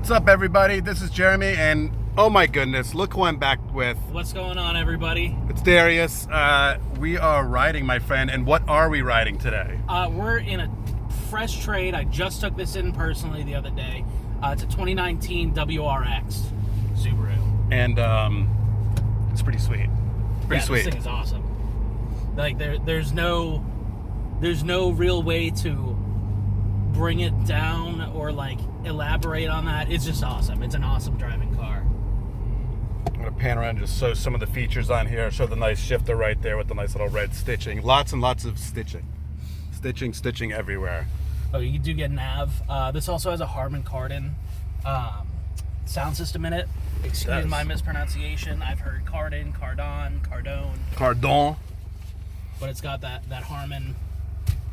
What's up, everybody? This is Jeremy, and oh my goodness, look who I'm back with. What's going on, everybody? It's Darius. We are riding, my friend, and what are we riding today? We're in a fresh trade. I just took this in personally the other day. It's a 2019 WRX Subaru. And it's pretty sweet. Pretty sweet. This thing is awesome. Like there's no real way to bring it down or like elaborate on that. It's just awesome. It's an awesome driving car. I'm gonna pan around and just show some of the features on here. Show the nice shifter right there with the nice little red stitching. Lots and lots of stitching. Stitching everywhere. Oh, you do get nav. This also has a Harman Kardon sound system in it. Excuse my mispronunciation. I've heard Cardon. But it's got that Harman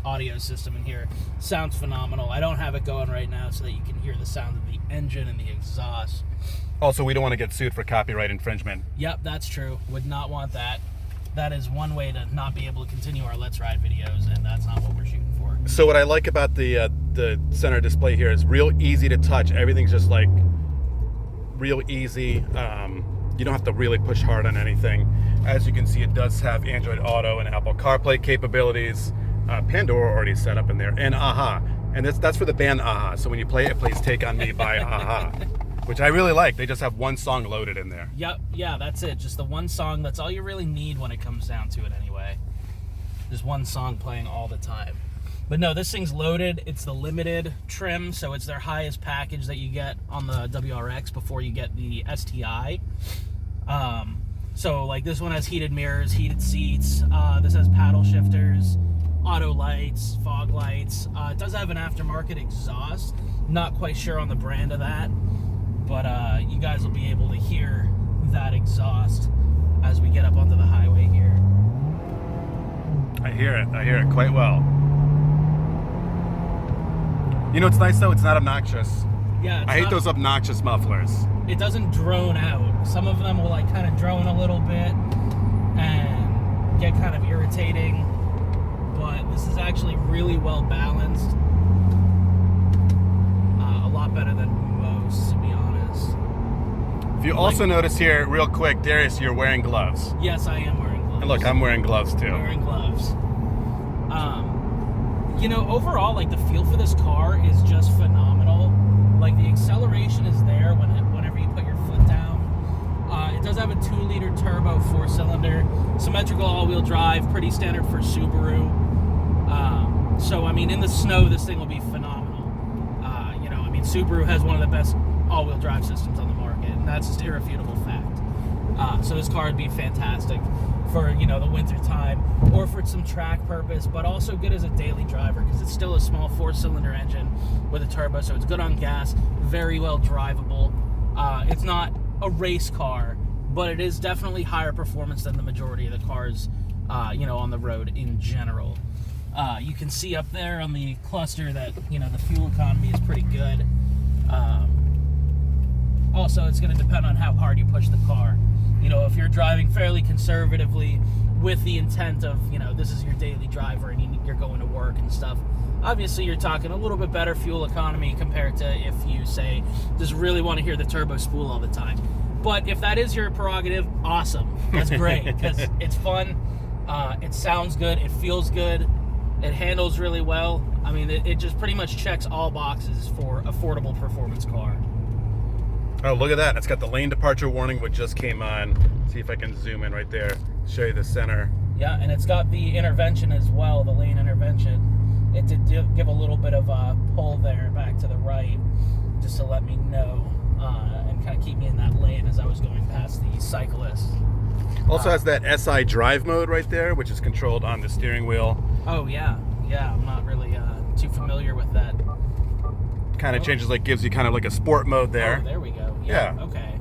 audio system in here. Sounds phenomenal. I don't have it going right now so that you can hear the sound of the engine and the exhaust. Also, we don't want to get sued for copyright infringement. Yep, that's true. Would not want that. That is one way to not be able to continue our Let's Ride videos, and that's not what we're shooting for. So what I like about the center display here is real easy to touch. Everything's just like real easy. You don't have to really push hard on anything. As you can see, it does have Android Auto and Apple CarPlay capabilities. Pandora already set up in there, and Aha, and that's for the band Aha. So when you play it, it plays "Take on Me" by Aha, which I really like. They just have one song loaded in there. Yep, yeah, that's it. Just the one song. That's all you really need when it comes down to it, anyway. There's one song playing all the time. But no, this thing's loaded. It's the limited trim, so it's their highest package that you get on the WRX before you get the STI. So like this one has heated mirrors, heated seats. This has paddle shifters, auto lights, fog lights. It does have an aftermarket exhaust. Not quite sure on the brand of that, but you guys will be able to hear that exhaust as we get up onto the highway here. I hear it quite well. You know what's nice though? It's not obnoxious. Yeah, I hate those obnoxious mufflers. It doesn't drone out. Some of them will like kind of drone a little bit and get kind of irritating. But this is actually really well balanced. A lot better than most, to be honest. If you also notice here, real quick, Darius, you're wearing gloves. Yes, I am wearing gloves. And look, I'm wearing gloves too. Wearing gloves. You know, overall, like the feel for this car is just phenomenal. Like the acceleration is there whenever you put your foot down. It does have a 2-liter turbo 4-cylinder, symmetrical all-wheel drive, pretty standard for Subaru. So, I mean, in the snow, this thing will be phenomenal. You know, I mean, Subaru has one of the best all-wheel drive systems on the market, and that's just irrefutable fact. So this car would be fantastic for, you know, the winter time or for some track purpose, but also good as a daily driver because it's still a small 4-cylinder engine with a turbo, so it's good on gas, very well drivable. It's not a race car, but it is definitely higher performance than the majority of the cars, you know, on the road in general. You can see up there on the cluster that, you know, the fuel economy is pretty good. Also, it's going to depend on how hard you push the car. You know, if you're driving fairly conservatively with the intent of, you know, this is your daily driver and you're going to work and stuff, obviously you're talking a little bit better fuel economy compared to if you, say, just really want to hear the turbo spool all the time. But if that is your prerogative, awesome. That's great because it's fun. It sounds good. It feels good. It handles really well. I mean, it just pretty much checks all boxes for affordable performance car. Oh, look at that. It's got the lane departure warning, which just came on. See if I can zoom in right there. Show you the center. Yeah, and it's got the intervention as well, the lane intervention. It did give a little bit of a pull there back to the right, just to let me know and kind of keep me in that lane as I was going past the cyclist. Also has that SI drive mode right there, which is controlled on the steering wheel. Oh, yeah. Yeah, I'm not really too familiar with that. Kind of changes, like gives you kind of like a sport mode there. Oh, there we go. Yeah. Okay.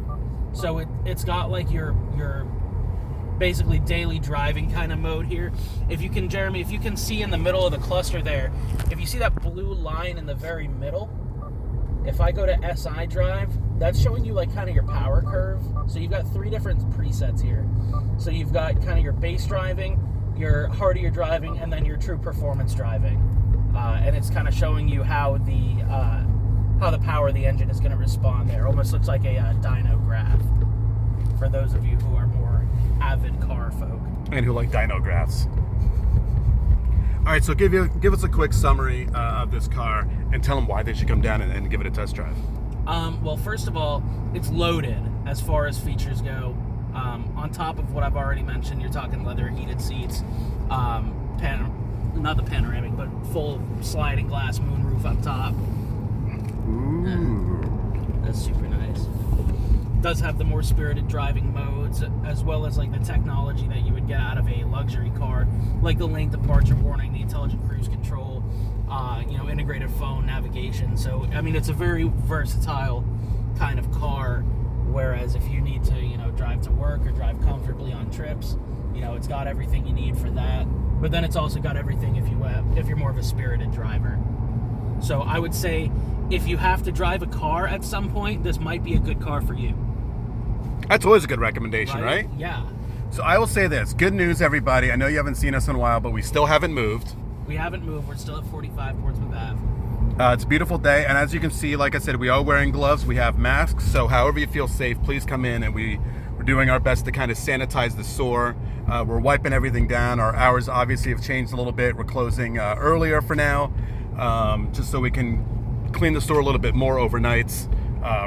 So it's got like your basically daily driving kind of mode here. If you can, Jeremy, if you can see in the middle of the cluster there, if you see that blue line in the very middle, if I go to SI drive, that's showing you like kind of your power curve. So you've got 3 different presets here. So you've got kind of your base driving, your hardier driving, and then your true performance driving. And it's kind of showing you how the power the engine is going to respond there. Almost looks like a dyno graph for those of you who are more avid car folk. And who like dyno graphs. All right, so give us a quick summary of this car and tell them why they should come down and give it a test drive. Well, first of all, it's loaded as far as features go. On top of what I've already mentioned, you're talking leather heated seats, not the panoramic, but full sliding glass moonroof up top. Ooh. That's super nice. Does have the more spirited driving modes, as well as like the technology that you would get out of a luxury car, like the lane departure warning, the intelligent cruise control, integrated phone navigation. So, I mean, it's a very versatile kind of car. Whereas if you need to, drive to work or drive comfortably on trips, it's got everything you need for that. But then it's also got everything if you're more of a spirited driver. So I would say if you have to drive a car at some point, this might be a good car for you. That's always a good recommendation, right? Yeah. So I will say this. Good news, everybody. I know you haven't seen us in a while, but we still haven't moved. We haven't moved. We're still at 45 Portsmouth Ave. It's a beautiful day, and as you can see, like I said, we are wearing gloves. We have masks, so however you feel safe, please come in, and we're doing our best to kind of sanitize the store. We're wiping everything down. Our hours obviously have changed a little bit. We're closing earlier for now, just so we can clean the store a little bit more overnights.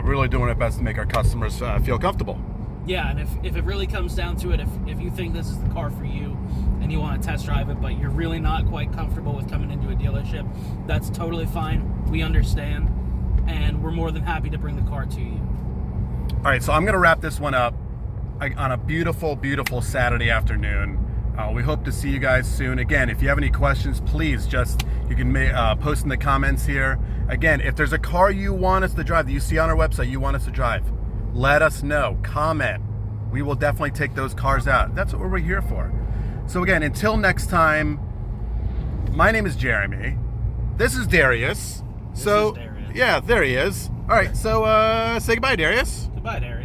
Really doing our best to make our customers feel comfortable. Yeah, and if it really comes down to it, if you think this is the car for you and you want to test drive it, but you're really not quite comfortable with coming into a dealership, that's totally fine. We understand, and we're more than happy to bring the car to you. All right, so I'm going to wrap this one up on a beautiful, beautiful Saturday afternoon. We hope to see you guys soon. Again, if you have any questions, please you can post in the comments here. Again, if there's a car you want us to drive that you see on our website you want us to drive, let us know. Comment. We will definitely take those cars out. That's what we're here for. So again, until next time, my name is Jeremy. This is Darius. This is Darius. Yeah, there he is. All right, so say goodbye, Darius. Goodbye, Darius.